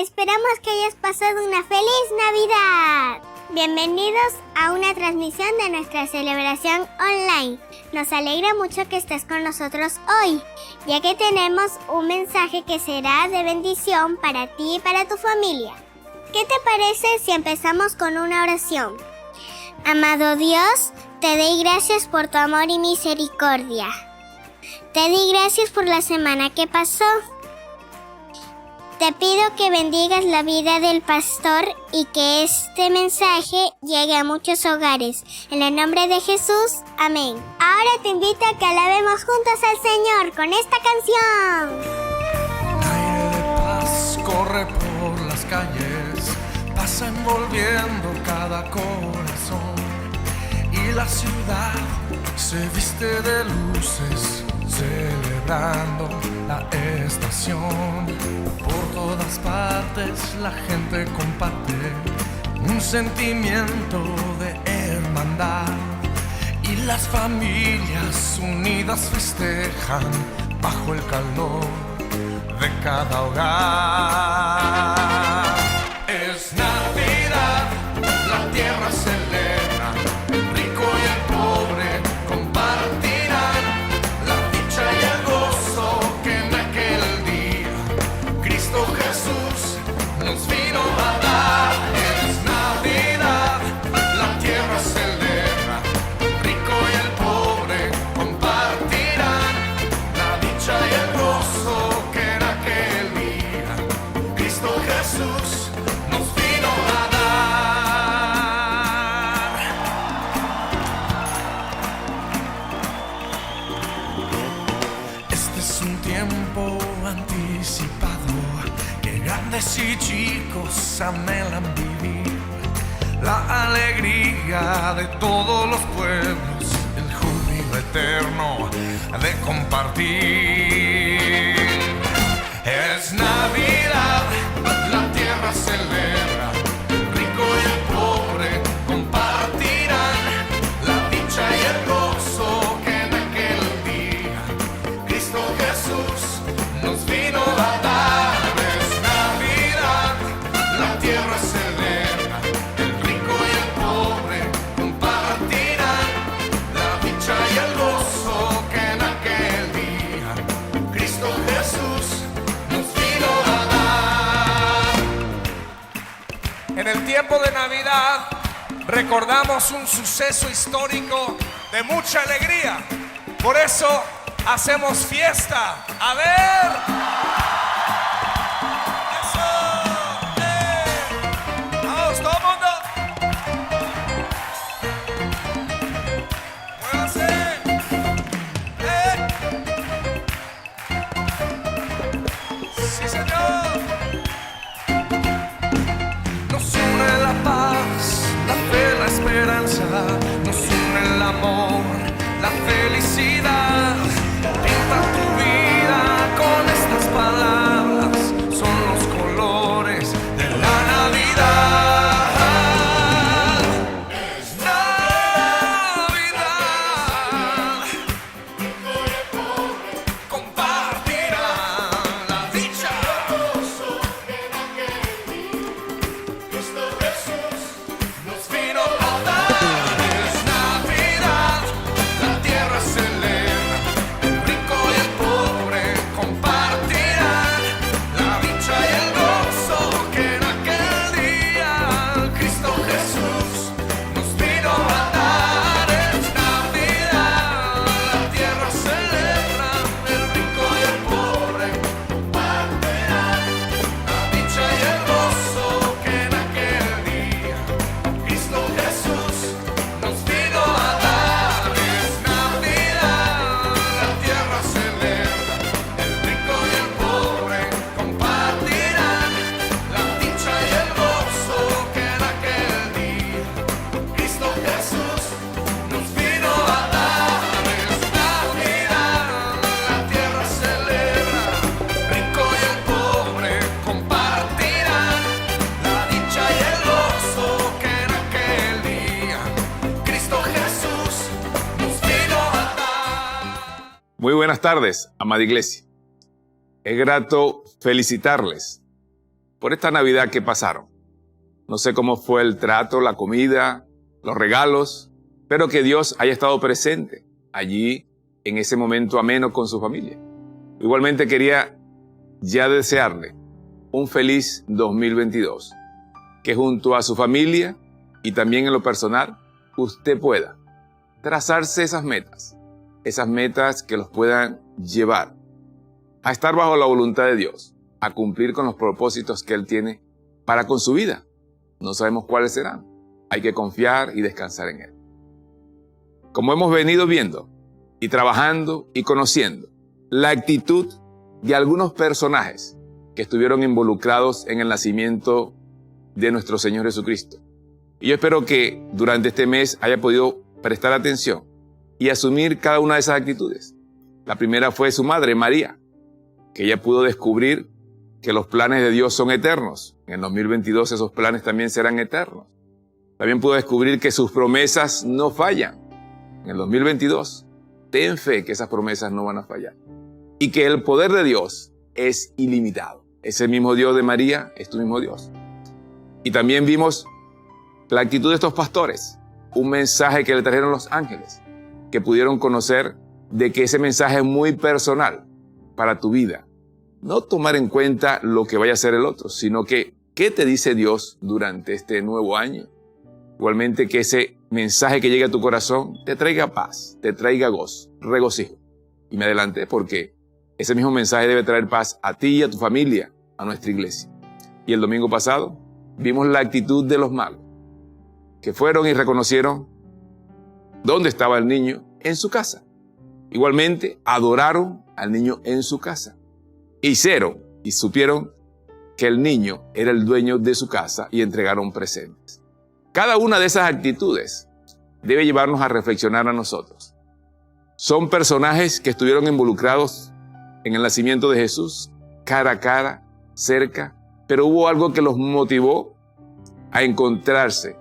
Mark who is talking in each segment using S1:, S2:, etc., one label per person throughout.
S1: Esperamos que hayas pasado una feliz Navidad. Bienvenidos a una transmisión de nuestra celebración online. Nos alegra mucho que estés con nosotros hoy, ya que tenemos un mensaje que será de bendición para ti y para tu familia. ¿Qué te parece si empezamos con una oración? Amado Dios, te doy gracias por tu amor y misericordia. Te doy gracias por la semana que pasó. Te pido que bendigas la vida del pastor y que este mensaje llegue a muchos hogares. En el nombre de Jesús, amén. Ahora te invito a que alabemos juntos al Señor con esta canción.
S2: Aire de paz corre por las calles, pasa envolviendo cada corazón. Y la ciudad se viste de luces, celebrando la estación. Por todas partes la gente comparte un sentimiento de hermandad, y las familias unidas festejan bajo el calor de cada hogar. Es Navidad, la tierra celebra, el rico y el pobre compartirán la dicha y el gozo que en aquel día Cristo Jesús nos vino a dar. Es Navidad, la tierra celebra, el rico y el pobre compartirán la dicha y el gozo que en aquel día Cristo Jesús nos vino a dar. Este es un tiempo anticipado que grandes y chicos anhelan vivir, la alegría de todos los pueblos, el júbilo eterno de compartir. Es Navidad, la tierra celebra, el rico y el pobre compartirán la dicha y el gozo que en aquel día Cristo Jesús nos vino a dar. Es Navidad, la tierra celebra, el rico y el pobre compartirán la dicha y el gozo que en aquel día Cristo Jesús nos vino a dar. En el tiempo de Navidad recordamos un suceso histórico de mucha alegría. Por eso hacemos fiesta. A ver. Eso. Vamos, todo el mundo. Muévanse. Sí, señor. Nos une la paz, la fe, la esperanza esperanza, nos une el amor, la felicidad. Pinta tu vida con estas palabras, son los colores de la Navidad. Es Navidad, compartirán la dicha. Nos vino a dar, es Navidad, la tierra celebra, el rico y el pobre compartirán la dicha y el gozo que en aquel día Cristo Jesús nos vino a dar. Es Navidad, la tierra celebra, el rico y el pobre compartirán la dicha y el gozo que en aquel día Cristo Jesús nos vino a dar. Es Navidad, la tierra celebra, el rico y el pobre compartirán la dicha y el gozo que en aquel día Cristo Jesús nos vino a dar. Es Navidad, la tierra celebra, rico y el pobre compartirán la dicha y el gozo que en aquel día Cristo Jesús nos vino a dar.
S3: Muy buenas tardes, amada iglesia. Es grato felicitarles por esta Navidad que pasaron. No sé cómo fue el trato, la comida, los regalos, pero que Dios haya estado presente allí en ese momento ameno con su familia. Igualmente quería ya desearle un feliz 2022, que junto a su familia y también en lo personal, usted pueda trazarse esas metas que los puedan llevar a estar bajo la voluntad de Dios, a cumplir con los propósitos que Él tiene para con su vida. No sabemos cuáles serán. Hay que confiar y descansar en Él. Como hemos venido viendo y trabajando y conociendo la actitud de algunos personajes que estuvieron involucrados en el nacimiento de nuestro Señor Jesucristo. Y yo espero que durante este mes haya podido prestar atención y asumir cada una de esas actitudes. La primera fue su madre, María, que ella pudo descubrir que los planes de Dios son eternos. En el 2022 esos planes también serán eternos. También pudo descubrir que sus promesas no fallan. En el 2022, ten fe que esas promesas no van a fallar. Y que el poder de Dios es ilimitado. Ese mismo Dios de María es tu mismo Dios. Y también vimos la actitud de estos pastores. Un mensaje que le trajeron los ángeles, que pudieron conocer de que ese mensaje es muy personal para tu vida. No tomar en cuenta lo que vaya a hacer el otro, sino que ¿qué te dice Dios durante este nuevo año? Igualmente que ese mensaje que llegue a tu corazón te traiga paz, te traiga gozo, regocijo. Y me adelanté porque ese mismo mensaje debe traer paz a ti y a tu familia, a nuestra iglesia. Y el domingo pasado vimos la actitud de los magos, que fueron y reconocieron dónde estaba el niño en su casa. Igualmente adoraron al niño en su casa. Hicieron y supieron que el niño era el dueño de su casa y entregaron presentes. Cada una de esas actitudes debe llevarnos a reflexionar a nosotros. Son personajes que estuvieron involucrados en el nacimiento de Jesús, cara a cara, cerca, pero hubo algo que los motivó a encontrarse,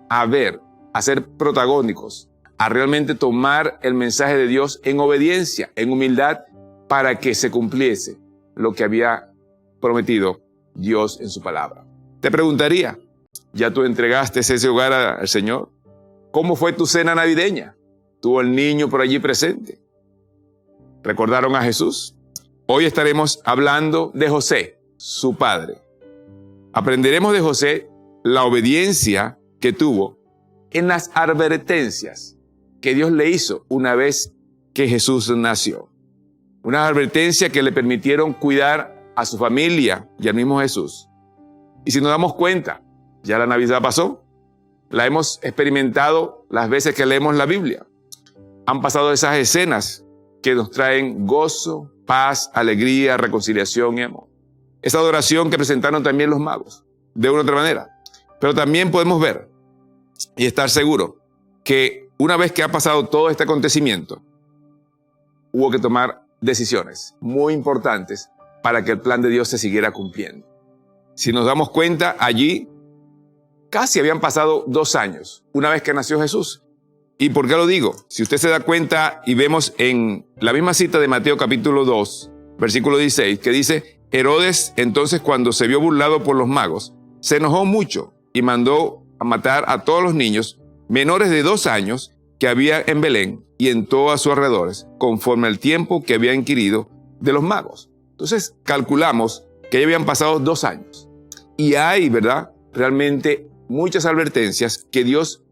S3: a ver, a ser protagónicos, a realmente tomar el mensaje de Dios en obediencia, en humildad, para que se cumpliese lo que había prometido Dios en su palabra. Te preguntaría, ¿ya tú entregaste ese hogar al Señor? ¿Cómo fue tu cena navideña? ¿Tuvo el niño por allí presente? ¿Recordaron a Jesús? Hoy estaremos hablando de José, su padre. Aprenderemos de José la obediencia que tuvo en las advertencias que Dios le hizo una vez que Jesús nació. Una advertencia que le permitieron cuidar a su familia y al mismo Jesús. Y si nos damos cuenta, ya la Navidad pasó, la hemos experimentado las veces que leemos la Biblia. Han pasado esas escenas que nos traen gozo, paz, alegría, reconciliación y amor. Esa adoración que presentaron también los magos, de una u otra manera. Pero también podemos ver y estar seguros que una vez que ha pasado todo este acontecimiento, hubo que tomar decisiones muy importantes para que el plan de Dios se siguiera cumpliendo. Si nos damos cuenta, allí casi habían pasado 2 años, una vez que nació Jesús. ¿Y por qué lo digo? Si usted se da cuenta y vemos en la misma cita de Mateo capítulo 2, versículo 16, que dice: Herodes, entonces, cuando se vio burlado por los magos, se enojó mucho y mandó a matar a todos los niños menores de 2 años que había en Belén y en todos sus alrededores, conforme al tiempo que había inquirido de los magos. Entonces, calculamos que ya habían pasado 2 años. Y hay, ¿verdad?, realmente muchas advertencias que Dios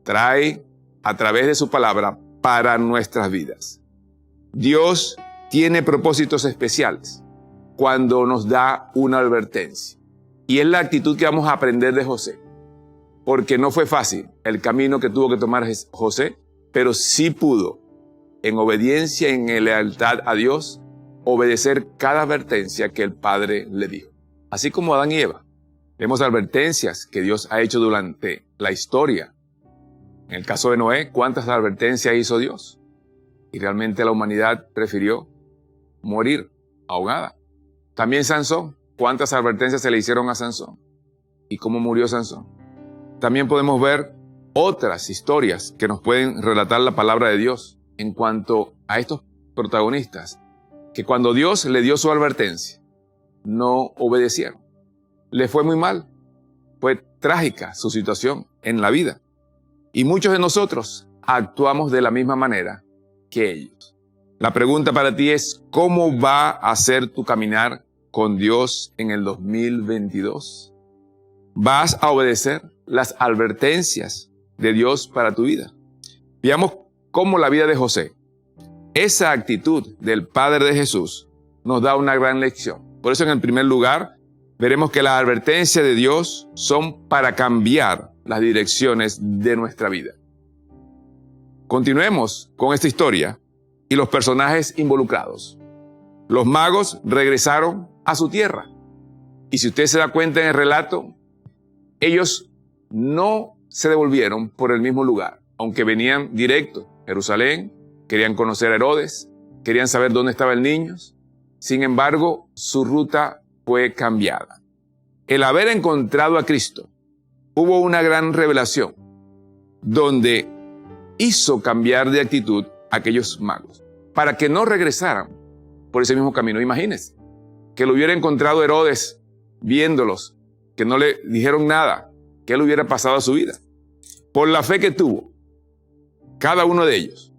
S3: trae a través de su palabra para nuestras vidas. Dios tiene propósitos especiales cuando nos da una advertencia. Y es la actitud que vamos a aprender de José. Porque no fue fácil el camino que tuvo que tomar José, pero sí pudo, en obediencia y en lealtad a Dios, obedecer cada advertencia que el Padre le dijo. Así como Adán y Eva. Vemos advertencias que Dios ha hecho durante la historia. En el caso de Noé, ¿cuántas advertencias hizo Dios? Y realmente la humanidad prefirió morir ahogada. También Sansón, ¿cuántas advertencias se le hicieron a Sansón? ¿Y cómo murió Sansón? También podemos ver otras historias que nos pueden relatar la palabra de Dios en cuanto a estos protagonistas, que cuando Dios le dio su advertencia, no obedecieron. Le fue muy mal. Fue trágica su situación en la vida. Y muchos de nosotros actuamos de la misma manera que ellos. La pregunta para ti es: ¿cómo va a ser tu caminar con Dios en el 2022? ¿Vas a obedecer las advertencias de Dios para tu vida? Veamos cómo la vida de José, esa actitud del Padre de Jesús, nos da una gran lección. Por eso, en el primer lugar, veremos que las advertencias de Dios son para cambiar las direcciones de nuestra vida. Continuemos con esta historia y los personajes involucrados. Los magos regresaron a su tierra. Y si usted se da cuenta en el relato, ellos no se devolvieron por el mismo lugar, aunque venían directo a Jerusalén, querían conocer a Herodes, querían saber dónde estaba el niño. Sin embargo, su ruta fue cambiada. El haber encontrado a Cristo, hubo una gran revelación donde hizo cambiar de actitud a aquellos magos para que no regresaran por ese mismo camino. Imagínense que lo hubiera encontrado Herodes viéndolos, que no le dijeron nada, que él hubiera pasado a su vida. Por la fe que tuvo, cada uno de ellos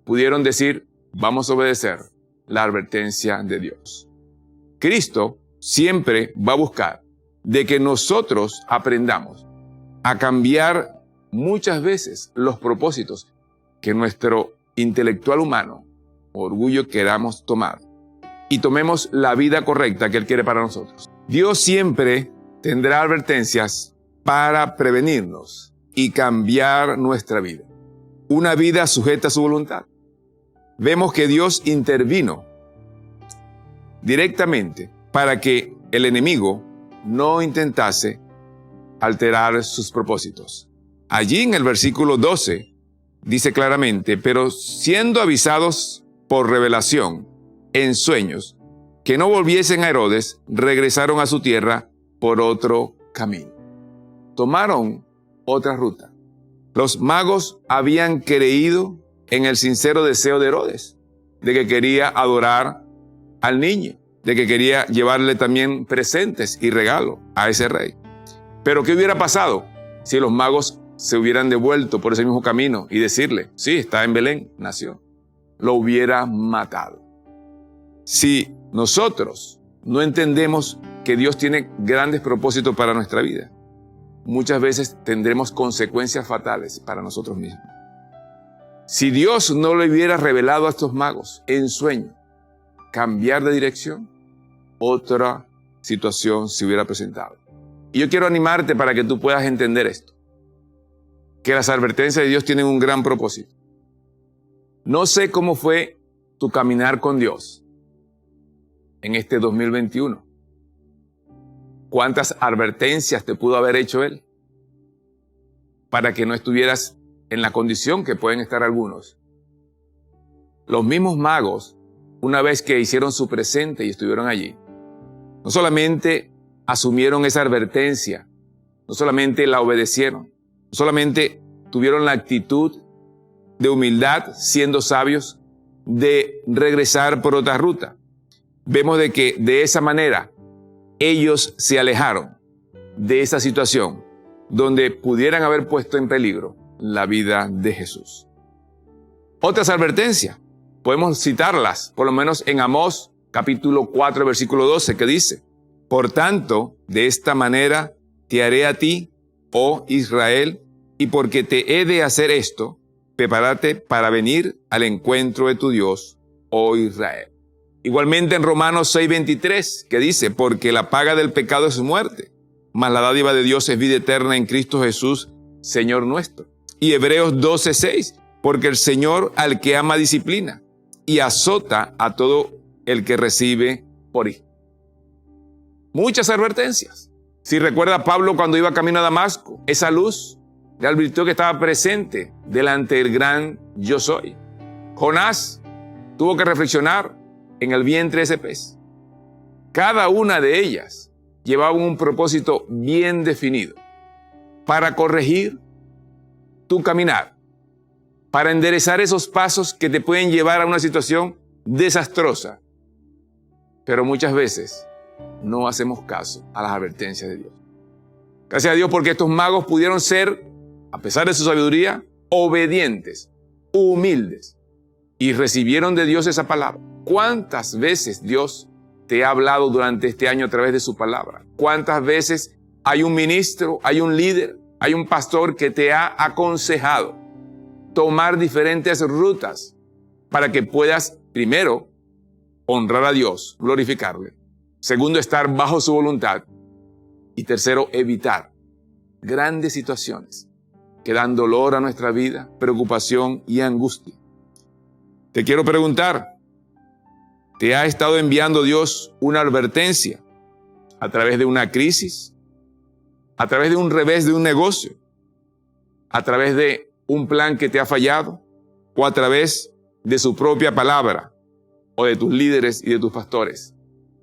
S3: pudieron decir: vamos a obedecer la advertencia de Dios. Cristo siempre va a buscar de que nosotros aprendamos a cambiar muchas veces los propósitos que nuestro intelectual humano, orgullo, queramos tomar y tomemos la vida correcta que Él quiere para nosotros. Dios siempre tendrá advertencias para prevenirnos y cambiar nuestra vida. Una vida sujeta a su voluntad. Vemos que Dios intervino directamente para que el enemigo no intentase alterar sus propósitos. Allí en el versículo 12 dice claramente: pero siendo avisados por revelación en sueños que no volviesen a Herodes, regresaron a su tierra por otro camino. Tomaron otra ruta. Los magos habían creído en el sincero deseo de Herodes, de que quería adorar al niño, de que quería llevarle también presentes y regalos a ese rey. Pero ¿qué hubiera pasado si los magos se hubieran devuelto por ese mismo camino y decirle: sí, está en Belén, nació? Lo hubiera matado. Si nosotros no entendemos que Dios tiene grandes propósitos para nuestra vida, muchas veces tendremos consecuencias fatales para nosotros mismos. Si Dios no le hubiera revelado a estos magos en sueño cambiar de dirección, otra situación se hubiera presentado. Y yo quiero animarte para que tú puedas entender esto, que las advertencias de Dios tienen un gran propósito. No sé cómo fue tu caminar con Dios en este 2021. ¿Cuántas advertencias te pudo haber hecho Él? para que no estuvieras en la condición que pueden estar algunos. Los mismos magos, una vez que hicieron su presente y estuvieron allí, no solamente asumieron esa advertencia, no solamente la obedecieron, no solamente tuvieron la actitud de humildad, siendo sabios, de regresar por otra ruta. Vemos de que de esa manera ellos se alejaron de esa situación donde pudieran haber puesto en peligro la vida de Jesús. Otras advertencias, podemos citarlas, por lo menos en Amós, capítulo 4, versículo 12, que dice: por tanto, de esta manera te haré a ti, oh Israel, y porque te he de hacer esto, prepárate para venir al encuentro de tu Dios, oh Israel. Igualmente en Romanos 6:23, que dice: porque la paga del pecado es muerte, mas la dádiva de Dios es vida eterna en Cristo Jesús, Señor nuestro. Y Hebreos 12:6, porque el Señor al que ama disciplina y azota a todo el que recibe por hijo. Muchas advertencias. Si recuerda Pablo cuando iba camino a Damasco, esa luz le advirtió que estaba presente delante del gran yo soy. Jonás tuvo que reflexionar en el vientre de ese pez. Cada una de ellas llevaba un propósito bien definido para corregir tu caminar, para enderezar esos pasos que te pueden llevar a una situación desastrosa. Pero muchas veces no hacemos caso a las advertencias de Dios. Gracias a Dios porque estos magos pudieron ser, a pesar de su sabiduría, obedientes, humildes, y recibieron de Dios esa palabra. ¿Cuántas veces Dios te ha hablado durante este año a través de su palabra? ¿Cuántas veces hay un ministro, hay un líder, hay un pastor que te ha aconsejado tomar diferentes rutas para que puedas, primero, honrar a Dios, glorificarle; segundo, estar bajo su voluntad; y tercero, evitar grandes situaciones que dan dolor a nuestra vida, preocupación y angustia? Te quiero preguntar, ¿te ha estado enviando Dios una advertencia a través de una crisis, a través de un revés de un negocio, a través de un plan que te ha fallado, o a través de su propia palabra, o de tus líderes y de tus pastores?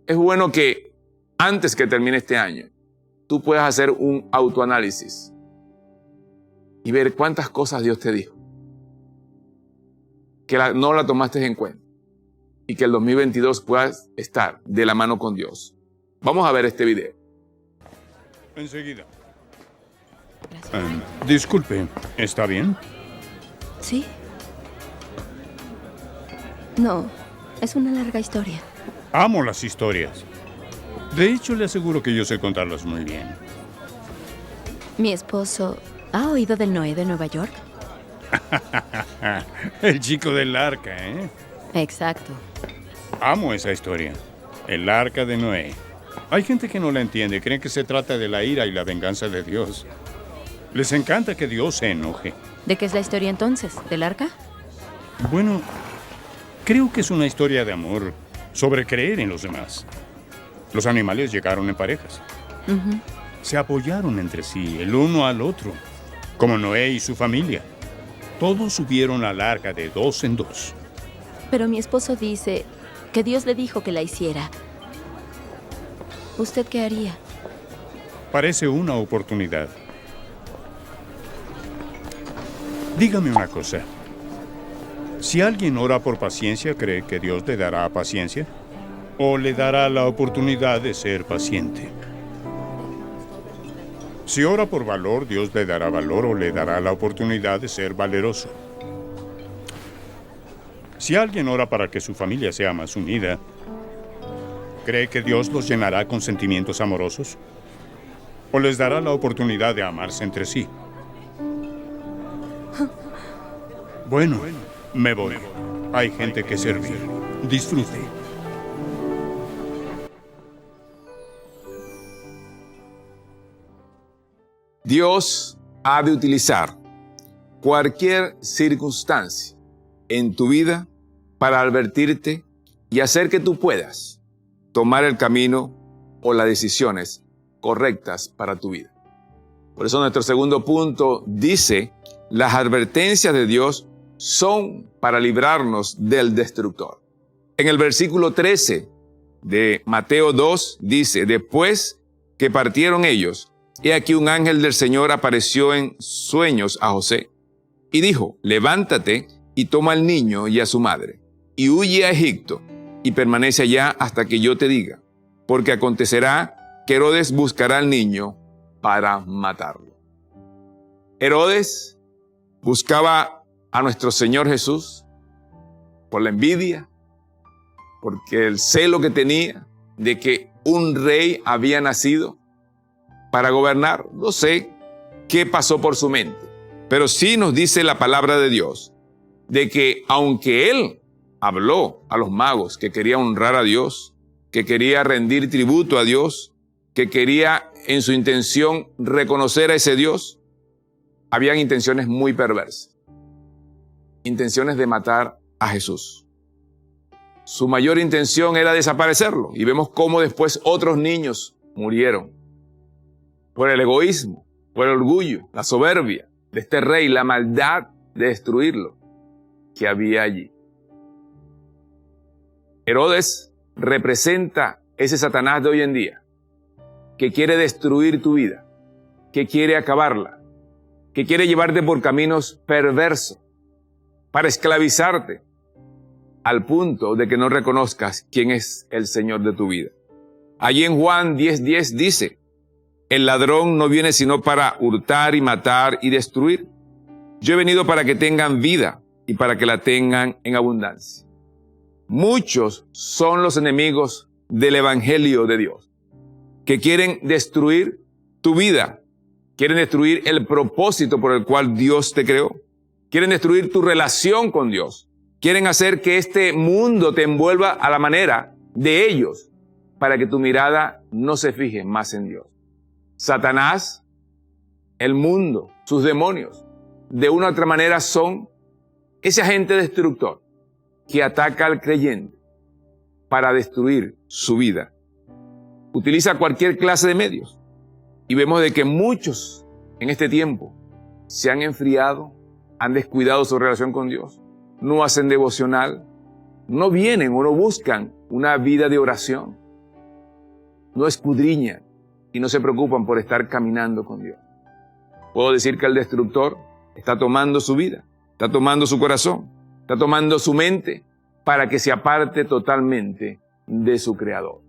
S3: Es bueno que antes que termine este año, tú puedas hacer un autoanálisis y ver cuántas cosas Dios te dijo, que no la tomaste en cuenta, y que el 2022 puedas estar de la mano con Dios. Vamos a ver este video.
S4: Enseguida. Disculpe, ¿está bien?
S5: ¿Sí? No, es una larga historia.
S4: Amo las historias. De hecho, le aseguro que yo sé contarlas muy bien.
S5: Mi esposo... ¿Ha oído del Noé de Nueva York?
S4: El chico del arca, ¿eh?
S5: Exacto.
S4: Amo esa historia. El arca de Noé. Hay gente que no la entiende. Creen que se trata de la ira y la venganza de Dios. Les encanta que Dios se enoje.
S5: ¿De qué es la historia entonces? ¿Del arca?
S4: Bueno, creo que es una historia de amor, sobre creer en los demás. Los animales llegaron en parejas. Se apoyaron entre sí, el uno al otro, como Noé y su familia. Todos subieron al arca de dos en dos.
S5: Pero mi esposo dice que Dios le dijo que la hiciera. ¿Usted qué haría?
S4: Parece una oportunidad. Dígame una cosa. Si alguien ora por paciencia, ¿cree que Dios le dará paciencia? ¿O le dará la oportunidad de ser paciente? Si ora por valor, Dios le dará valor o le dará la oportunidad de ser valeroso. Si alguien ora para que su familia sea más unida, ¿cree que Dios los llenará con sentimientos amorosos? ¿O les dará la oportunidad de amarse entre sí? Bueno, me voy. Hay gente que servir. Disfrute.
S3: Dios ha de utilizar cualquier circunstancia en tu vida para advertirte y hacer que tú puedas tomar el camino o las decisiones correctas para tu vida. Por eso nuestro segundo punto dice, las advertencias de Dios son para librarnos del destructor. En el versículo 13 de Mateo 2 dice, después que partieron ellos, he aquí un ángel del Señor apareció en sueños a José y dijo, levántate y toma al niño y a su madre y huye a Egipto y permanece allá hasta que yo te diga, porque acontecerá que Herodes buscará al niño para matarlo. Herodes buscaba a nuestro Señor Jesús por la envidia, porque el celo que tenía de que un rey había nacido para gobernar. No sé qué pasó por su mente, pero sí nos dice la palabra de Dios de que aunque él habló a los magos que quería honrar a Dios, que quería rendir tributo a Dios, que quería en su intención reconocer a ese Dios, habían intenciones muy perversas, intenciones de matar a Jesús. Su mayor intención era desaparecerlo, y vemos cómo después otros niños murieron por el egoísmo, por el orgullo, la soberbia de este rey, la maldad de destruirlo que había allí. Herodes representa ese Satanás de hoy en día, que quiere destruir tu vida, que quiere acabarla, que quiere llevarte por caminos perversos, para esclavizarte, al punto de que no reconozcas quién es el Señor de tu vida. Allí en Juan 10:10 dice, el ladrón no viene sino para hurtar y matar y destruir. Yo he venido para que tengan vida y para que la tengan en abundancia. Muchos son los enemigos del Evangelio de Dios, que quieren destruir tu vida, quieren destruir el propósito por el cual Dios te creó, quieren destruir tu relación con Dios, quieren hacer que este mundo te envuelva a la manera de ellos, para que tu mirada no se fije más en Dios. Satanás, el mundo, sus demonios, de una u otra manera son ese agente destructor que ataca al creyente para destruir su vida. Utiliza cualquier clase de medios. Y vemos de que muchos en este tiempo se han enfriado, han descuidado su relación con Dios, no hacen devocional, no vienen o no buscan una vida de oración, no escudriñan y no se preocupan por estar caminando con Dios. Puedo decir que el destructor está tomando su vida, está tomando su corazón, está tomando su mente para que se aparte totalmente de su Creador.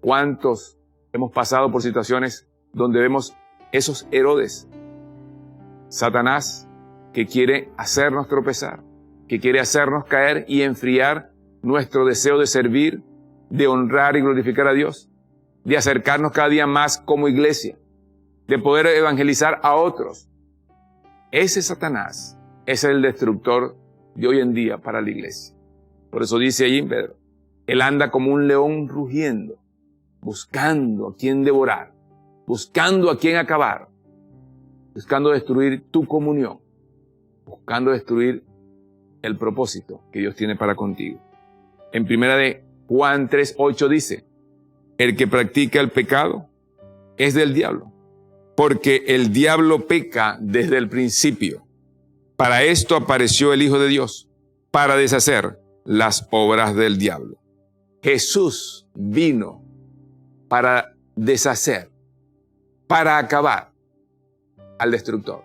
S3: ¿Cuántos hemos pasado por situaciones donde vemos esos Herodes? Satanás, que quiere hacernos tropezar, que quiere hacernos caer y enfriar nuestro deseo de servir, de honrar y glorificar a Dios, de acercarnos cada día más como iglesia, de poder evangelizar a otros. Ese Satanás es el destructor de hoy en día para la iglesia. Por eso dice allí en Pedro, él anda como un león rugiendo, buscando a quien devorar, buscando a quien acabar, buscando destruir tu comunión, buscando destruir el propósito que Dios tiene para contigo. En primera de Juan 3:8 dice, el que practica el pecado es del diablo, porque el diablo peca desde el principio. Para esto apareció el Hijo de Dios, para deshacer las obras del diablo. Jesús vino para deshacer, para acabar al destructor.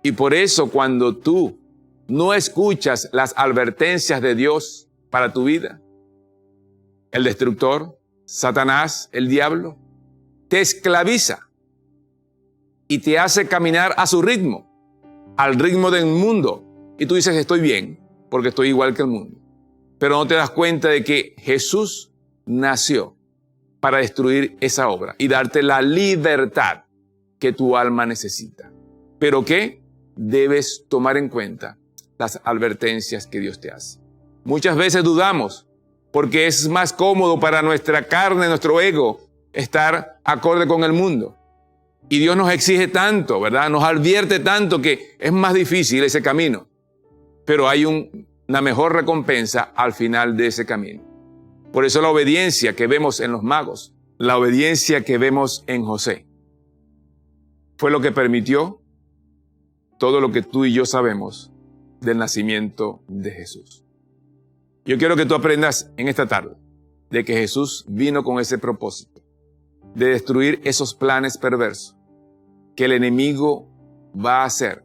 S3: Y por eso cuando tú no escuchas las advertencias de Dios para tu vida, el destructor, Satanás, el diablo, te esclaviza y te hace caminar a su ritmo, al ritmo del mundo. Y tú dices, estoy bien, porque estoy igual que el mundo. Pero no te das cuenta de que Jesús nació para destruir esa obra y darte la libertad que tu alma necesita. ¿Pero qué? Debes tomar en cuenta las advertencias que Dios te hace. Muchas veces dudamos porque es más cómodo para nuestra carne, nuestro ego, estar acorde con el mundo. Y Dios nos exige tanto, ¿verdad? Nos advierte tanto que es más difícil ese camino. Pero hay una mejor recompensa al final de ese camino. Por eso la obediencia que vemos en los magos, la obediencia que vemos en José, fue lo que permitió todo lo que tú y yo sabemos del nacimiento de Jesús. Yo quiero que tú aprendas en esta tarde de que Jesús vino con ese propósito de destruir esos planes perversos que el enemigo va a hacer,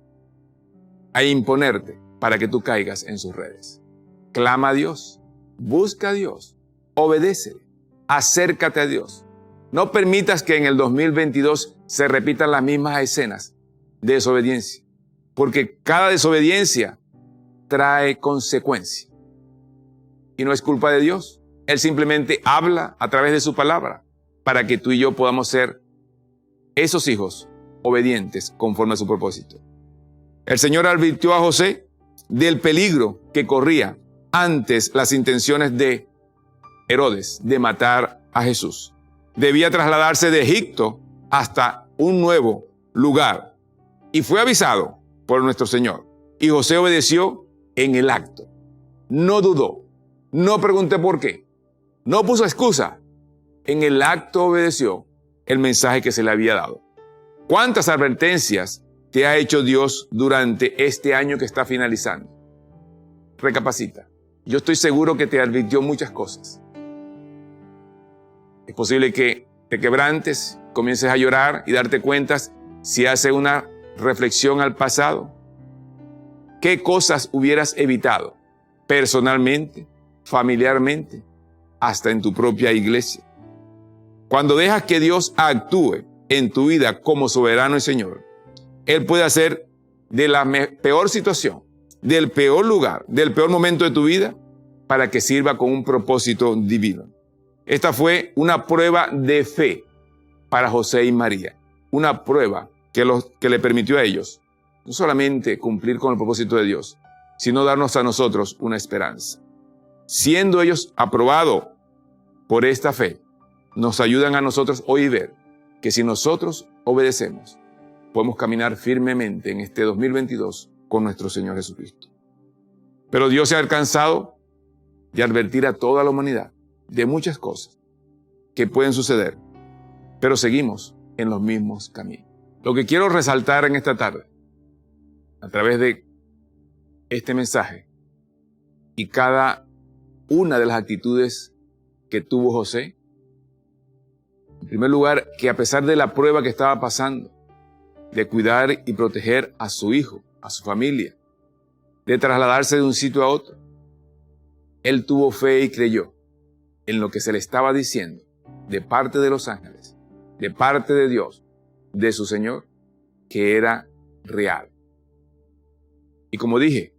S3: a imponerte para que tú caigas en sus redes. Clama a Dios, busca a Dios, obedécele, acércate a Dios. No permitas que en el 2022 se repitan las mismas escenas de desobediencia, porque cada desobediencia trae consecuencia. Y no es culpa de Dios. Él simplemente habla a través de su palabra para que tú y yo podamos ser esos hijos obedientes conforme a su propósito. El Señor advirtió a José del peligro que corría antes las intenciones de Herodes de matar a Jesús. Debía trasladarse de Egipto hasta un nuevo lugar y fue avisado por nuestro Señor. Y José obedeció en el acto. No dudó, no pregunté por qué, no puso excusa. En el acto obedeció el mensaje que se le había dado. ¿Cuántas advertencias te ha hecho Dios durante este año que está finalizando? Recapacita. Yo estoy seguro que te advirtió muchas cosas. Es posible que te quebrantes, comiences a llorar y darte cuenta si haces una reflexión al pasado. ¿Qué cosas hubieras evitado personalmente, familiarmente, hasta en tu propia iglesia? Cuando dejas que Dios actúe en tu vida como soberano y Señor, Él puede hacer de la peor situación, del peor lugar, del peor momento de tu vida, para que sirva con un propósito divino. Esta fue una prueba de fe para José y María, una prueba que le permitió a ellos no solamente cumplir con el propósito de Dios, sino darnos a nosotros una esperanza. Siendo ellos aprobados por esta fe, nos ayudan a nosotros hoy ver que si nosotros obedecemos, podemos caminar firmemente en este 2022 con nuestro Señor Jesucristo. Pero Dios se ha alcanzado de advertir a toda la humanidad de muchas cosas que pueden suceder, pero seguimos en los mismos caminos. Lo que quiero resaltar en esta tarde, a través de este mensaje y cada una de las actitudes que tuvo José, en primer lugar, que a pesar de la prueba que estaba pasando, de cuidar y proteger a su hijo, a su familia, de trasladarse de un sitio a otro, él tuvo fe y creyó en lo que se le estaba diciendo de parte de los ángeles, de parte de Dios, de su Señor, que era real. Y como dije,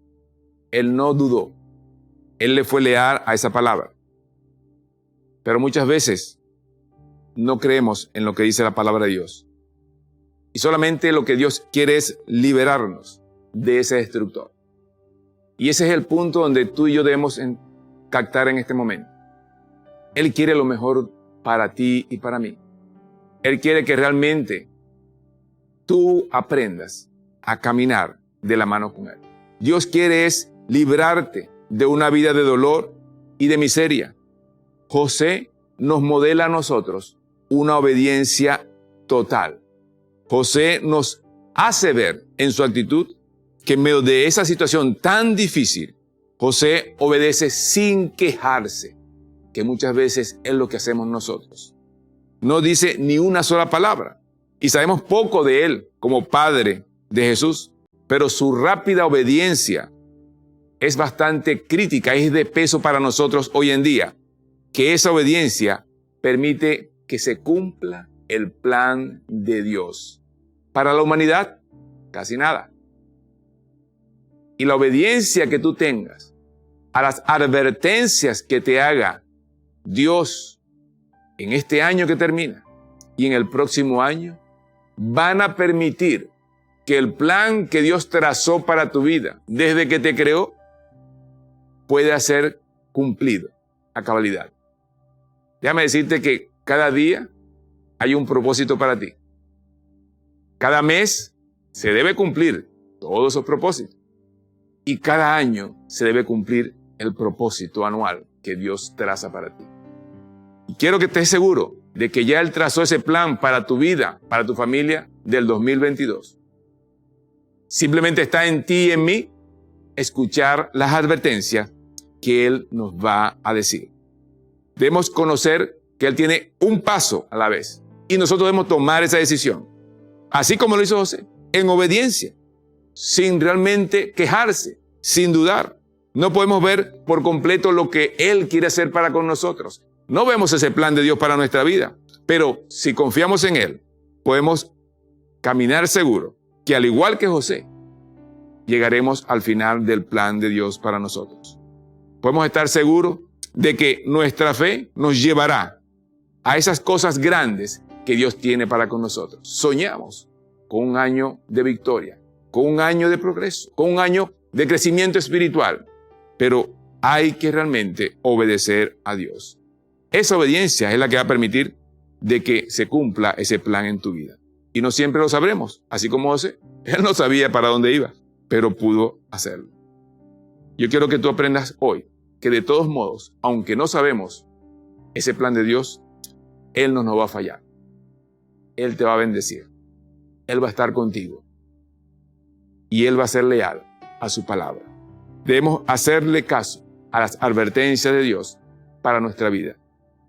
S3: él no dudó, él le fue leal a esa palabra. Pero muchas veces no creemos en lo que dice la palabra de Dios. Y solamente lo que Dios quiere es liberarnos de ese destructor. Y ese es el punto donde tú y yo debemos captar en este momento. Él quiere lo mejor para ti y para mí. Él quiere que realmente tú aprendas a caminar de la mano con Él. Dios quiere es librarte de una vida de dolor y de miseria. José nos modela a nosotros una obediencia total. José nos hace ver en su actitud que en medio de esa situación tan difícil, José obedece sin quejarse, que muchas veces es lo que hacemos nosotros. No dice ni una sola palabra y sabemos poco de él como padre de Jesús, pero su rápida obediencia es bastante crítica, es de peso para nosotros hoy en día, que esa obediencia permite que se cumpla el plan de Dios. Para la humanidad, casi nada. Y la obediencia que tú tengas a las advertencias que te haga Dios en este año que termina y en el próximo año, van a permitir que el plan que Dios trazó para tu vida desde que te creó pueda ser cumplido a cabalidad. Déjame decirte que cada día hay un propósito para ti. Cada mes se debe cumplir todos esos propósitos. Y cada año se debe cumplir el propósito anual que Dios traza para ti. Y quiero que estés seguro de que ya Él trazó ese plan para tu vida, para tu familia, del 2022. Simplemente está en ti y en mí escuchar las advertencias que Él nos va a decir. Debemos conocer que Él tiene un paso a la vez y nosotros debemos tomar esa decisión. Así como lo hizo José, en obediencia, sin realmente quejarse, sin dudar. No podemos ver por completo lo que Él quiere hacer para con nosotros. No vemos ese plan de Dios para nuestra vida, pero si confiamos en Él, podemos caminar seguro que al igual que José, llegaremos al final del plan de Dios para nosotros. Podemos estar seguros de que nuestra fe nos llevará a esas cosas grandes que Dios tiene para con nosotros. Soñamos con un año de victoria, con un año de progreso, con un año de crecimiento espiritual, pero hay que realmente obedecer a Dios. Esa obediencia es la que va a permitir de que se cumpla ese plan en tu vida. Y no siempre lo sabremos, así como José. Él no sabía para dónde iba, pero pudo hacerlo. Yo quiero que tú aprendas hoy que de todos modos, aunque no sabemos ese plan de Dios, Él no nos va a fallar. Él te va a bendecir. Él va a estar contigo. Y Él va a ser leal a su palabra. Debemos hacerle caso a las advertencias de Dios para nuestra vida.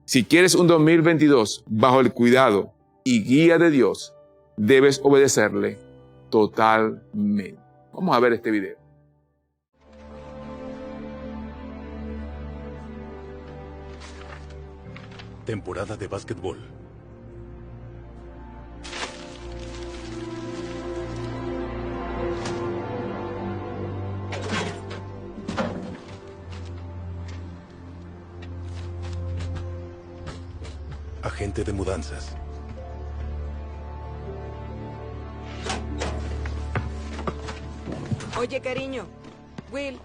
S3: Si quieres un 2022 bajo el cuidado y guía de Dios, debes obedecerle totalmente. Vamos a ver este video.
S6: Temporada de básquetbol. Agente de mudanzas.
S7: Oye, cariño. Will,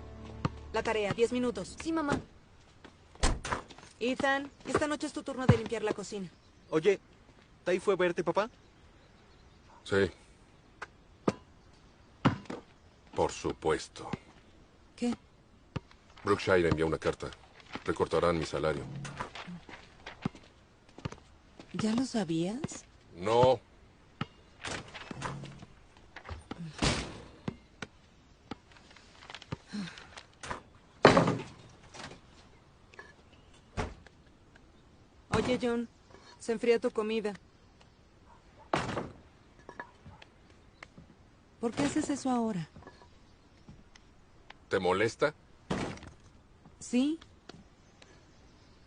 S7: la tarea, 10 minutos.
S5: Sí, mamá.
S7: Ethan, esta noche es tu turno de limpiar la cocina.
S8: Oye, ¿Tai fue a verte, papá?
S6: Sí. Por supuesto.
S7: ¿Qué?
S6: Brookshire envió una carta. Recortarán mi salario.
S7: ¿Ya lo sabías?
S6: No.
S7: Oye, John, se enfría tu comida. ¿Por qué haces eso ahora?
S6: ¿Te molesta?
S7: ¿Sí?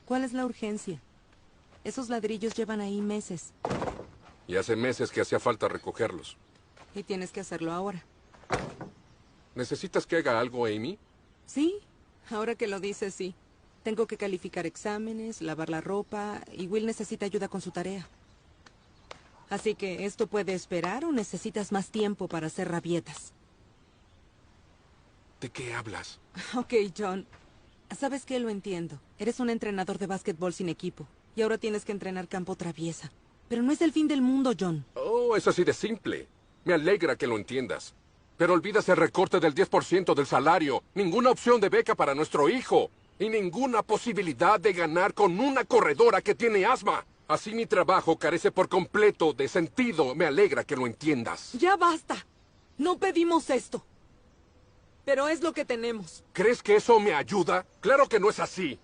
S7: ¿Cuál es la urgencia? Esos ladrillos llevan ahí meses.
S6: Y hace meses que hacía falta recogerlos.
S7: Y tienes que hacerlo ahora.
S6: ¿Necesitas que haga algo, Amy?
S7: Sí, ahora que lo dices, sí. Tengo que calificar exámenes, lavar la ropa, y Will necesita ayuda con su tarea. Así que, ¿esto puede esperar o necesitas más tiempo para hacer rabietas?
S6: ¿De qué hablas?
S7: Ok, John. ¿Sabes qué? Lo entiendo. Eres un entrenador de básquetbol sin equipo. Y ahora tienes que entrenar campo traviesa. Pero no es el fin del mundo, John.
S6: Oh, es así de simple. Me alegra que lo entiendas. Pero olvidas el recorte del 10% del salario. Ninguna opción de beca para nuestro hijo. Y ninguna posibilidad de ganar con una corredora que tiene asma. Así mi trabajo carece por completo de sentido. Me alegra que lo entiendas.
S7: ¡Ya basta! No pedimos esto. Pero es lo que tenemos.
S6: ¿Crees que eso me ayuda? Claro que no es así.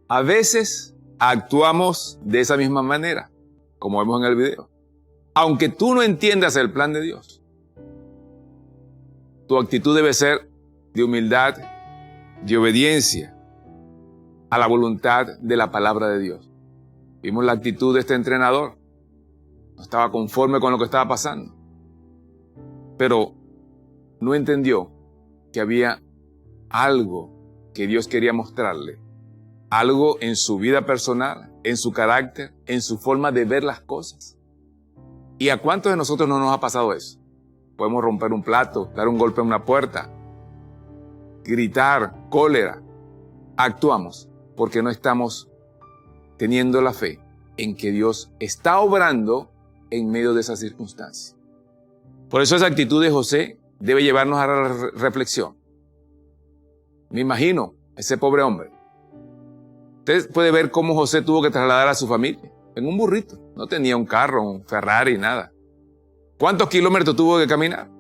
S3: A veces actuamos de esa misma manera, como vemos en el video. Aunque tú no entiendas el plan de Dios, tu actitud debe ser de humildad, de obediencia a la voluntad de la palabra de Dios. Vimos la actitud de este entrenador. No estaba conforme con lo que estaba pasando, pero no entendió que había algo que Dios quería mostrarle. Algo en su vida personal, en su carácter, en su forma de ver las cosas. ¿Y a cuántos de nosotros no nos ha pasado eso? Podemos romper un plato, dar un golpe en una puerta, gritar, cólera. Actuamos porque no estamos teniendo la fe en que Dios está obrando en medio de esas circunstancias. Por eso esa actitud de José debe llevarnos a la reflexión. Me imagino ese pobre hombre. Usted puede ver cómo José tuvo que trasladar a su familia en un burrito. No tenía un carro, un Ferrari, nada. ¿Cuántos kilómetros tuvo que caminar?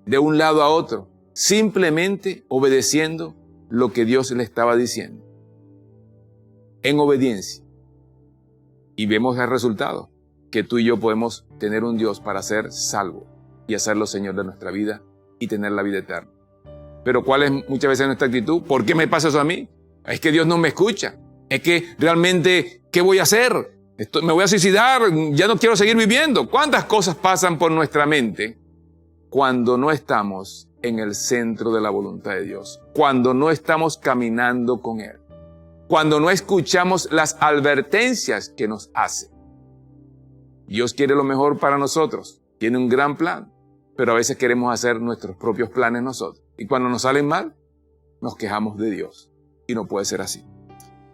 S3: De un lado a otro, simplemente obedeciendo lo que Dios le estaba diciendo. En obediencia. Y vemos el resultado, que tú y yo podemos tener un Dios para ser salvo y hacerlo Señor de nuestra vida y tener la vida eterna. Pero ¿cuál es muchas veces nuestra actitud? ¿Por qué me pasa eso a mí? Es que Dios no me escucha. Es que realmente, ¿qué voy a hacer? Me voy a suicidar, ya no quiero seguir viviendo. ¿Cuántas cosas pasan por nuestra mente cuando no estamos en el centro de la voluntad de Dios? Cuando no estamos caminando con Él. Cuando no escuchamos las advertencias que nos hace. Dios quiere lo mejor para nosotros. Tiene un gran plan. Pero a veces queremos hacer nuestros propios planes nosotros. Y cuando nos salen mal, nos quejamos de Dios. Y no puede ser así.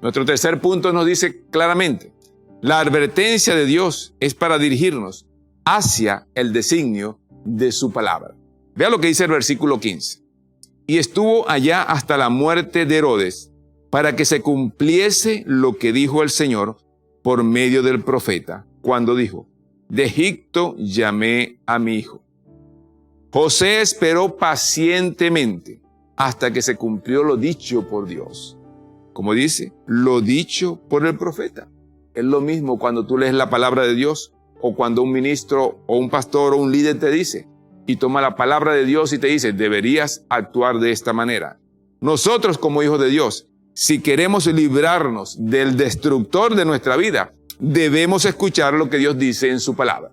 S3: Nuestro tercer punto nos dice claramente, la advertencia de Dios es para dirigirnos hacia el designio de su palabra. Vea lo que dice el versículo 15. Y estuvo allá hasta la muerte de Herodes, para que se cumpliese lo que dijo el Señor por medio del profeta, cuando dijo, de Egipto llamé a mi hijo. José esperó pacientemente hasta que se cumplió lo dicho por Dios. Como dice, lo dicho por el profeta. Es lo mismo cuando tú lees la palabra de Dios o cuando un ministro o un pastor o un líder te dice y toma la palabra de Dios y te dice, deberías actuar de esta manera. Nosotros como hijos de Dios, si queremos librarnos del destructor de nuestra vida, debemos escuchar lo que Dios dice en su palabra.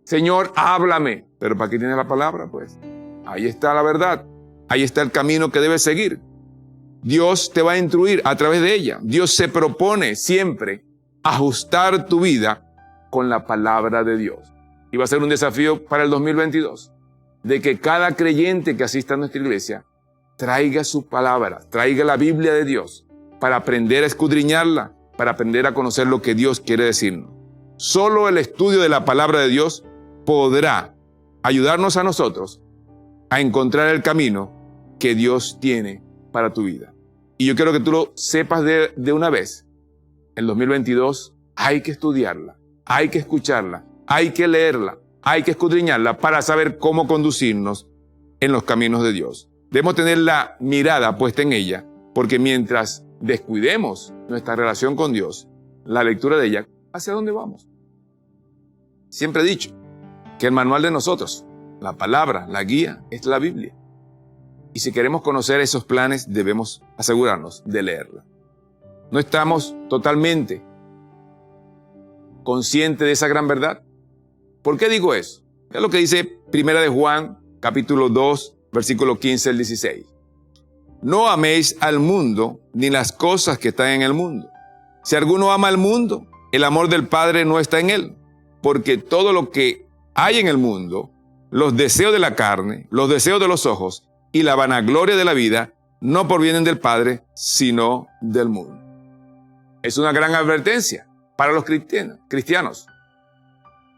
S3: Señor, háblame. ¿Pero para qué tienes la palabra? Pues ahí está la verdad. Ahí está el camino que debes seguir. Dios te va a instruir a través de ella. Dios se propone siempre ajustar tu vida con la palabra de Dios. Y va a ser un desafío para el 2022, de que cada creyente que asista a nuestra iglesia traiga su palabra, traiga la Biblia de Dios para aprender a escudriñarla, para aprender a conocer lo que Dios quiere decirnos. Solo el estudio de la palabra de Dios podrá ayudarnos a nosotros a encontrar el camino que Dios tiene para tu vida. Y yo quiero que tú lo sepas de una vez. En 2022 hay que estudiarla, hay que escucharla, hay que leerla, hay que escudriñarla para saber cómo conducirnos en los caminos de Dios. Debemos tener la mirada puesta en ella, porque mientras descuidemos nuestra relación con Dios, la lectura de ella, ¿hacia dónde vamos? Siempre he dicho que el manual de nosotros, la palabra, la guía, es la Biblia. Y si queremos conocer esos planes, debemos asegurarnos de leerla. No estamos totalmente conscientes de esa gran verdad. ¿Por qué digo eso? Es lo que dice 1 de Juan, capítulo 2, versículo 15 al 16. No améis al mundo ni las cosas que están en el mundo. Si alguno ama al mundo, el amor del Padre no está en él. Porque todo lo que hay en el mundo, los deseos de la carne, los deseos de los ojos y la vanagloria de la vida, no provienen del Padre, sino del mundo. Es una gran advertencia para los cristianos,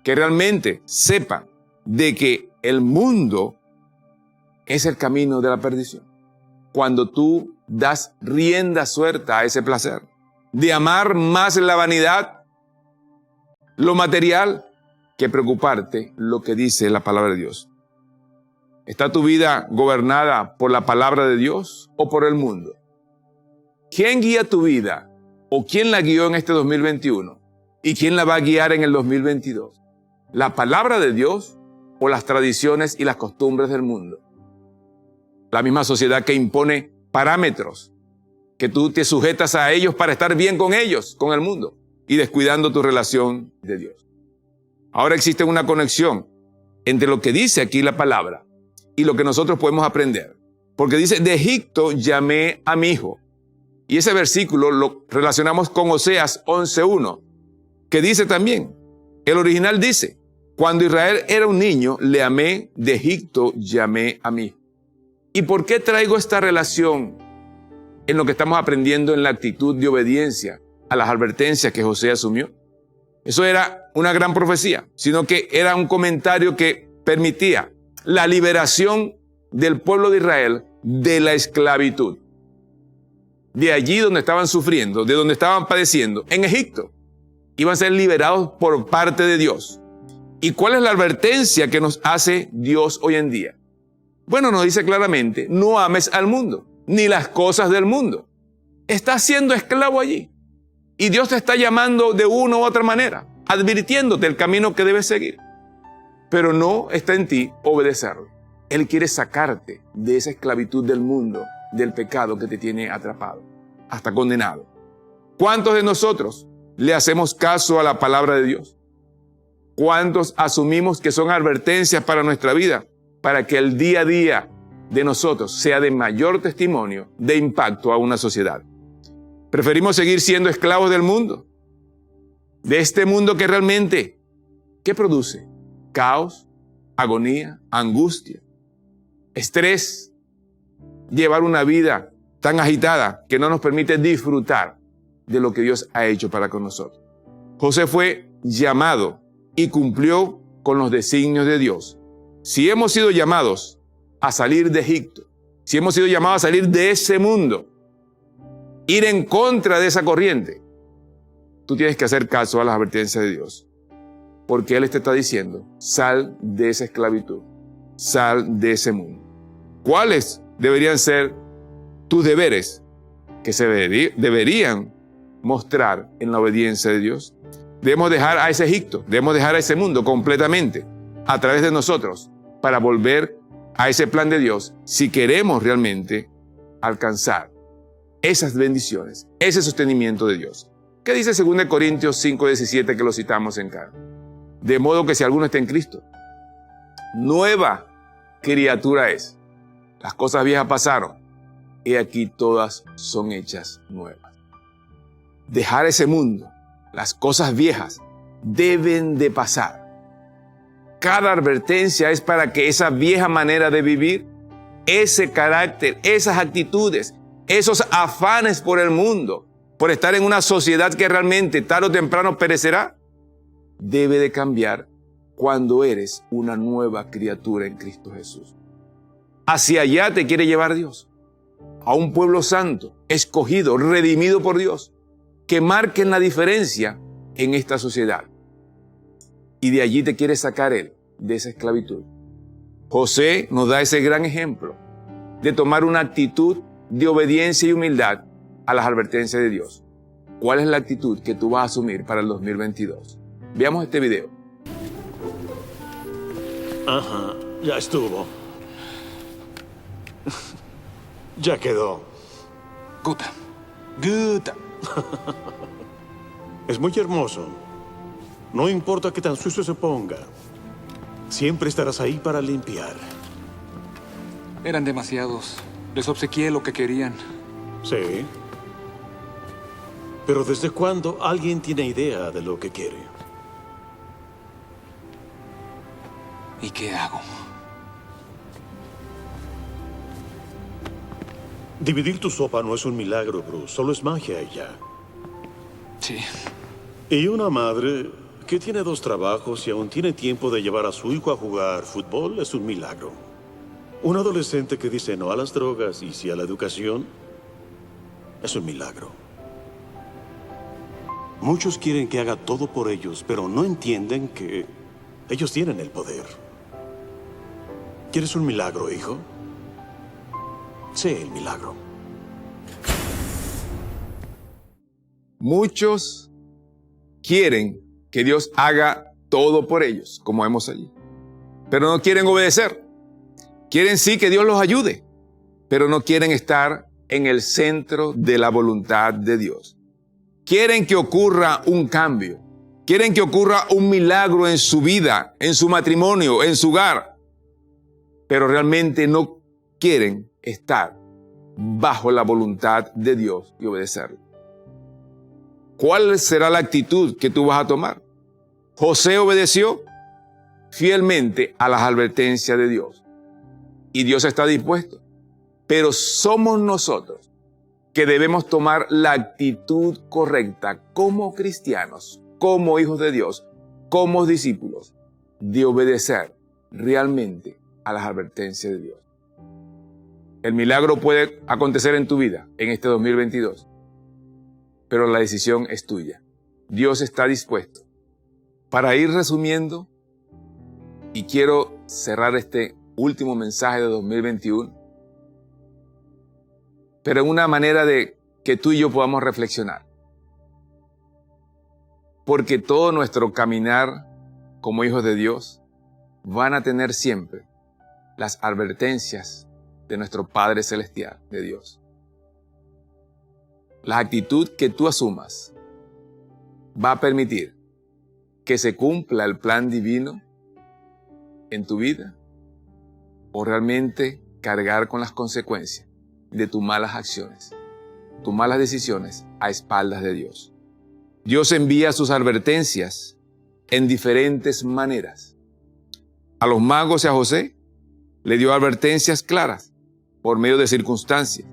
S3: que realmente sepan de que el mundo es el camino de la perdición. Cuando tú das rienda suelta a ese placer, de amar más la vanidad, lo material, que preocuparte lo que dice la palabra de Dios. ¿Está tu vida gobernada por la palabra de Dios o por el mundo? ¿Quién guía tu vida? ¿O quién la guió en este 2021? ¿Y quién la va a guiar en el 2022? ¿La palabra de Dios o las tradiciones y las costumbres del mundo? La misma sociedad que impone parámetros, que tú te sujetas a ellos para estar bien con ellos, con el mundo, y descuidando tu relación de Dios. Ahora existe una conexión entre lo que dice aquí la palabra y lo que nosotros podemos aprender. Porque dice, de Egipto llamé a mi hijo. Y ese versículo lo relacionamos con Oseas 11:1, que dice también, el original dice, cuando Israel era un niño, le amé, de Egipto llamé a mi hijo. ¿Y por qué traigo esta relación en lo que estamos aprendiendo en la actitud de obediencia a las advertencias que José asumió? Eso era una gran profecía, sino que era un comentario que permitía la liberación del pueblo de Israel de la esclavitud. De allí donde estaban sufriendo, de donde estaban padeciendo, en Egipto, iban a ser liberados por parte de Dios. ¿Y cuál es la advertencia que nos hace Dios hoy en día? Bueno, nos dice claramente, no ames al mundo, ni las cosas del mundo. Estás siendo esclavo allí. Y Dios te está llamando de una u otra manera, advirtiéndote el camino que debes seguir. Pero no está en ti obedecerlo. Él quiere sacarte de esa esclavitud del mundo, del pecado que te tiene atrapado, hasta condenado. ¿Cuántos de nosotros le hacemos caso a la palabra de Dios? ¿Cuántos asumimos que son advertencias para nuestra vida, para que el día a día de nosotros sea de mayor testimonio, de impacto a una sociedad? ¿Preferimos seguir siendo esclavos del mundo? De este mundo que realmente, ¿qué produce? Caos, agonía, angustia, estrés, llevar una vida tan agitada que no nos permite disfrutar de lo que Dios ha hecho para con nosotros. José fue llamado y cumplió con los designios de Dios. Si hemos sido llamados a salir de Egipto, si hemos sido llamados a salir de ese mundo, ir en contra de esa corriente, tú tienes que hacer caso a las advertencias de Dios, porque Él te está diciendo, sal de esa esclavitud, sal de ese mundo. ¿Cuáles deberían ser tus deberes que se deberían mostrar en la obediencia de Dios? Debemos dejar a ese Egipto, debemos dejar a ese mundo completamente a través de nosotros para volver a ese plan de Dios si queremos realmente alcanzar esas bendiciones, ese sostenimiento de Dios. ¿Qué dice 2 Corintios 5:17 que lo citamos en acá? De modo que si alguno está en Cristo, nueva criatura es. Las cosas viejas pasaron y aquí todas son hechas nuevas. Dejar ese mundo, las cosas viejas deben de pasar. Cada advertencia es para que esa vieja manera de vivir, ese carácter, esas actitudes, esos afanes por el mundo, por estar en una sociedad que realmente tarde o temprano perecerá, debe de cambiar cuando eres una nueva criatura en Cristo Jesús. Hacia allá te quiere llevar Dios, a un pueblo santo, escogido, redimido por Dios, que marquen la diferencia en esta sociedad. Y de allí te quiere sacar Él, de esa esclavitud. José nos da ese gran ejemplo de tomar una actitud de obediencia y humildad a las advertencias de Dios. ¿Cuál es la actitud que tú vas a asumir para el 2022? Veamos este video.
S9: Ajá, ya estuvo. Ya quedó.
S8: Guta.
S9: Es muy hermoso. No importa qué tan sucio se ponga. Siempre estarás ahí para limpiar.
S8: Eran demasiados. Les obsequié lo que querían.
S9: Sí. Pero ¿desde cuándo alguien tiene idea de lo que quiere?
S8: ¿Y qué hago?
S9: Dividir tu sopa no es un milagro, Bruce. Solo es magia y ya.
S8: Sí.
S9: Y una madre que tiene 2 trabajos y aún tiene tiempo de llevar a su hijo a jugar fútbol es un milagro. Un adolescente que dice no a las drogas y sí a la educación es un milagro. Muchos quieren que haga todo por ellos, pero no entienden que ellos tienen el poder. ¿Quieres un milagro, hijo? Sé el milagro.
S3: Muchos quieren que Dios haga todo por ellos, como vemos allí, pero no quieren obedecer. Quieren sí que Dios los ayude, pero no quieren estar en el centro de la voluntad de Dios. Quieren que ocurra un cambio, quieren que ocurra un milagro en su vida, en su matrimonio, en su hogar, pero realmente no quieren estar bajo la voluntad de Dios y obedecerle. ¿Cuál será la actitud que tú vas a tomar? José obedeció fielmente a las advertencias de Dios y Dios está dispuesto, pero somos nosotros que debemos tomar la actitud correcta como cristianos como hijos de Dios, como discípulos, de obedecer realmente a las advertencias de Dios. El milagro puede acontecer en tu vida en este 2022, pero la decisión es tuya. Dios está dispuesto. Para ir resumiendo, y quiero cerrar este último mensaje de 2021, pero en una manera de que tú y yo podamos reflexionar. Porque todo nuestro caminar como hijos de Dios van a tener siempre las advertencias de nuestro Padre Celestial, de Dios. La actitud que tú asumas va a permitir que se cumpla el plan divino en tu vida o realmente cargar con las consecuencias de tus malas acciones, tus malas decisiones a espaldas de Dios. Dios envía sus advertencias en diferentes maneras. A los magos y a José le dio advertencias claras por medio de circunstancias.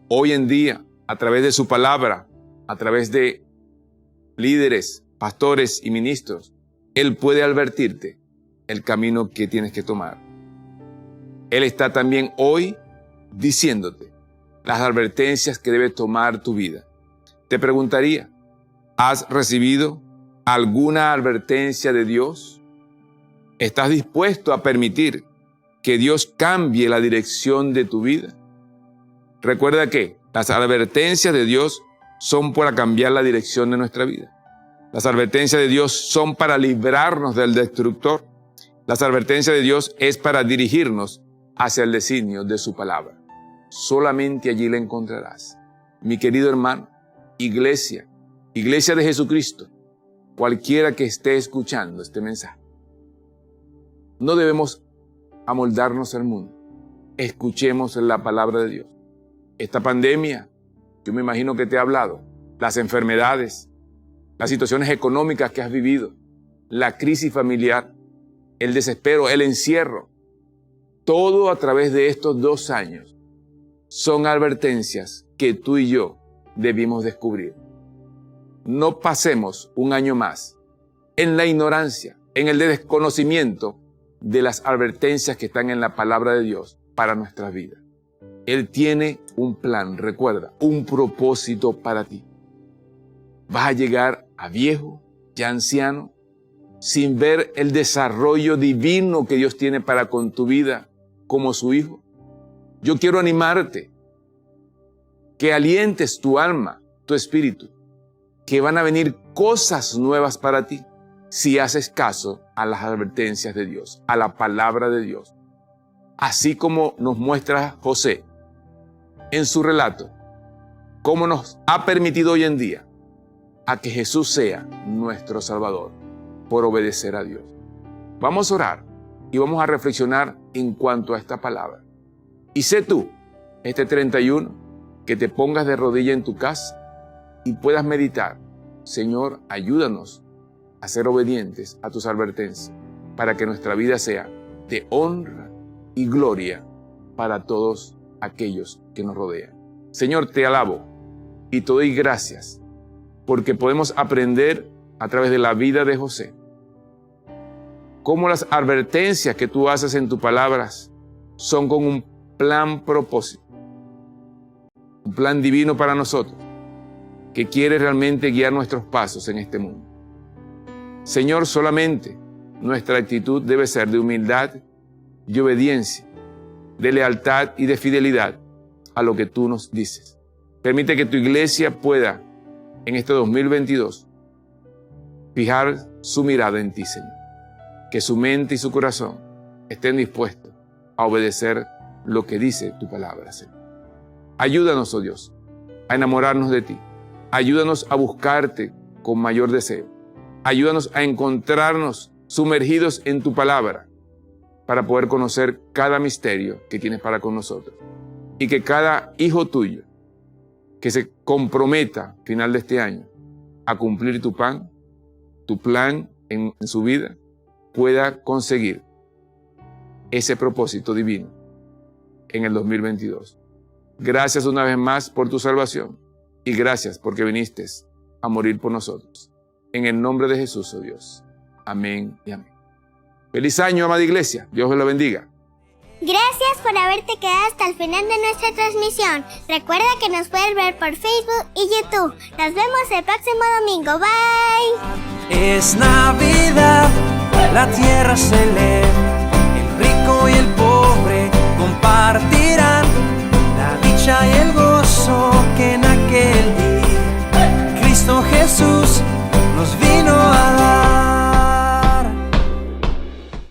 S3: Hoy en día, a través de su palabra, a través de líderes, pastores y ministros, Él puede advertirte el camino que tienes que tomar. Él está también hoy diciéndote las advertencias que debe tomar tu vida. Te preguntaría, ¿has recibido alguna advertencia de Dios? ¿Estás dispuesto a permitir que Dios cambie la dirección de tu vida? Recuerda que las advertencias de Dios son para cambiar la dirección de nuestra vida. Las advertencias de Dios son para librarnos del destructor. Las advertencias de Dios es para dirigirnos hacia el designio de su palabra. Solamente allí la encontrarás. Mi querido hermano, iglesia de Jesucristo, cualquiera que esté escuchando este mensaje, no debemos amoldarnos al mundo. Escuchemos la palabra de Dios. Esta pandemia, yo me imagino que te he hablado, las enfermedades, las situaciones económicas que has vivido, la crisis familiar, el desespero, el encierro, todo a través de estos 2 años son advertencias que tú y yo debimos descubrir. No pasemos un año más en la ignorancia, en el desconocimiento de las advertencias que están en la palabra de Dios para nuestras vidas. Él tiene un plan, recuerda, un propósito para ti. Vas a llegar a viejo, ya anciano, sin ver el desarrollo divino que Dios tiene para con tu vida como su hijo. Yo quiero animarte, que alientes tu alma, tu espíritu, que van a venir cosas nuevas para ti si haces caso a las advertencias de Dios, a la palabra de Dios. Así como nos muestra José en su relato, cómo nos ha permitido hoy en día a que Jesús sea nuestro Salvador por obedecer a Dios. Vamos a orar y vamos a reflexionar en cuanto a esta palabra. Y sé tú, este 31, que te pongas de rodilla en tu casa y puedas meditar. Señor, ayúdanos a ser obedientes a tus advertencias para que nuestra vida sea de honra y gloria para todos aquellos que nos rodean. Señor, te alabo y te doy gracias porque podemos aprender a través de la vida de José cómo las advertencias que tú haces en tus palabras son con un plan propósito, un plan divino para nosotros, que quiere realmente guiar nuestros pasos en este mundo. Señor, solamente nuestra actitud debe ser de humildad y obediencia, de lealtad y de fidelidad a lo que tú nos dices. Permite que tu iglesia pueda, en este 2022, fijar su mirada en ti, Señor. Que su mente y su corazón estén dispuestos a obedecer lo que dice tu palabra, Señor. Ayúdanos, oh Dios, a enamorarnos de ti. Ayúdanos a buscarte con mayor deseo. Ayúdanos a encontrarnos sumergidos en tu palabra para poder conocer cada misterio que tienes para con nosotros. Y que cada hijo tuyo que se comprometa al final de este año a cumplir tu plan en su vida, pueda conseguir ese propósito divino en el 2022. Gracias una vez más por tu salvación y gracias porque viniste a morir por nosotros. En el nombre de Jesús, oh Dios. Amén y amén. Feliz año, amada iglesia. Dios os lo bendiga.
S1: Gracias por haberte quedado hasta el final de nuestra transmisión. Recuerda que nos puedes ver por Facebook y YouTube. Nos vemos el próximo domingo. Bye.
S10: Es Navidad, la tierra se eleva, el rico y el pobre compartirán la dicha y el gozo que en aquel día Cristo Jesús